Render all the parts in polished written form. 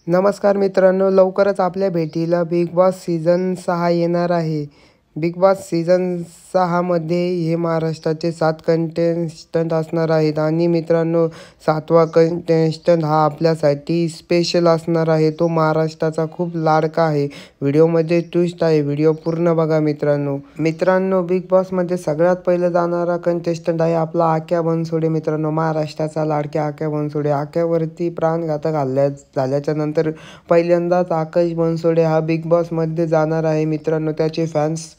नमस्कार मित्रांनो, लवकरच आपल्या भेटीला बिग बॉस सीझन 6 येणार आहे. बिग बॉस सीझन 6मध्ये हे महाराष्ट्राचे 7 कंटेस्टंट असणार आहेत आणि मित्रांनो 7वा कंटेस्टंट हा आपल्यासाठी स्पेशल असणार आहे. तो महाराष्ट्राचा खूप लाडका आहे. व्हिडिओमध्ये ट्विस्ट आहे, व्हिडिओ पूर्ण बघा मित्रांनो बिग बॉसमध्ये सगळ्यात पहिलं जाणारा कंटेस्टंट आहे आपला आक्या बनसोडे. मित्रांनो, महाराष्ट्राचा लाडक्या आक्या बनसोडे. आक्यावरती प्राणघातक हल्ला झाल्याच्या नंतर पहिल्यांदाच आकाश बनसोडे हा बिग बॉसमध्ये जाणार आहे. मित्रांनो, त्याचे फॅन्स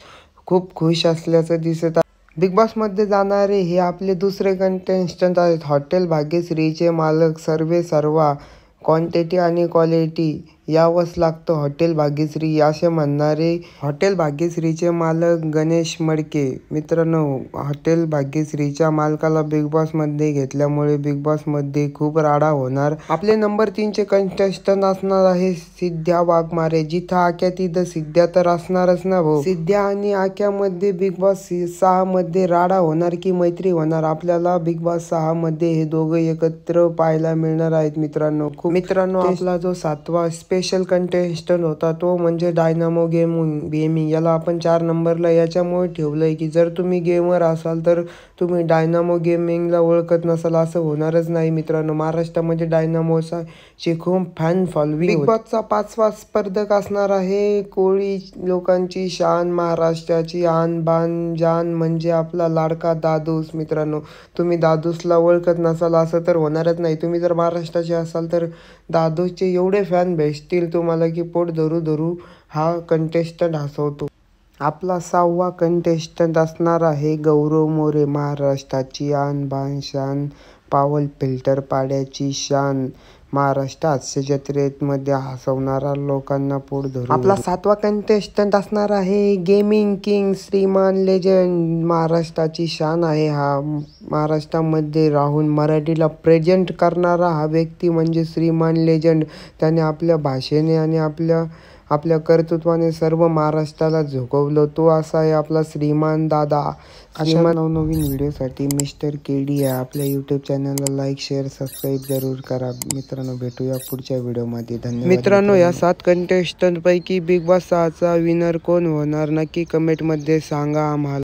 खूप खुश असल्याचं दिसत आहे. बिग बॉसमध्ये जाणारे हे आपले दुसरे कंटेस्टंट आहेत. हॉटेल भाग्यश्रीचे मालक सर्वेसर्वा क्वांटिटी आणि क्वालिटी यावंच लागतं हॉटेल भाग्यश्री असे म्हणणारे हॉटेल भाग्यश्रीचे मालक गणेश मडके. मित्रांनो, हॉटेल भाग्यश्रीच्या मालकाला बिग बॉसमध्ये घेतल्यामुळे बिग बॉसमध्ये खूप राडा होणार. आपले नंबर 3चे कंटेस्टंट असणार आहे सिद्ध्या वाघमारे. जिथं आक्या तिथं सिद्ध्या तर असणारच ना भाऊ. सिद्ध्या आणि आक्यामध्ये बिग बॉस 6मध्ये राडा होणार की मैत्री होणार, आपल्याला बिग बॉस 6मध्ये हे दोघं एकत्र पाहायला मिळणार आहेत. मित्रांनो आपला जो 7वा स्पेशल कंटेस्टंट होता तो म्हणजे डायनामो गेमिंग. याला आपण 4 नंबरला याच्यामुळे ठेवलंय की जर तुम्ही गेमर असाल तर तुम्ही डायनामो गेमिंगला ओळखत नसाल असं होणारच नाही. मित्रांनो, महाराष्ट्रामध्ये डायनामोची खूप फॅन फॉलोविंग. बिग बॉसचा 5वा स्पर्धक असणार आहे कोळी लोकांची शान, महाराष्ट्राची आन बान जान म्हणजे आपला लाडका दादूस. मित्रांनो, तुम्ही दादूसला ओळखत नसाल असं तर होणारच नाही. तुम्ही जर महाराष्ट्राचे असाल तर दादूसचे एवढे फॅन भेटतील तुम्हाला की पोट धरू धरू हा कंटेस्टंट हसवतो. आपला 6वा कंटेस्टंट असणार आहे गौरव मोरे. महाराष्ट्राची आन बान शान, पावल फिल्टर पाड्याची शान, महाराष्ट्र हास्य जत्रेमध्ये हसवणारा लोकांना पोट धरू. आपला 7वा कंटेस्टंट असणार आहे गेमिंग किंग श्रीमान लेजंड. महाराष्ट्राची शान आहे हा. महाराष्ट्रामध्ये राहून मराठीला प्रेझेंट करणारा हा व्यक्ती म्हणजे श्रीमान लेजंड. त्याने आपल्या भाषेने आणि आपल्या कर्तृत्वाने सर्व महाराष्ट्राला झोकवलं. तो असा आहे आपला श्रीमान दादा. आणि नवनवीन व्हिडिओसाठी मिस्टर केडी आहे आपल्या यूट्यूब चॅनलला लाईक शेअर सबस्क्राईब जरूर करा. मित्रांनो, भेटूया पुढच्या व्हिडिओमध्ये. धन्यवाद. मित्रांनो, या 7 कंटेस्टंटपैकी बिग बॉस 6चा विनर कोण होणार नक्की कमेंटमध्ये सांगा आम्हाला.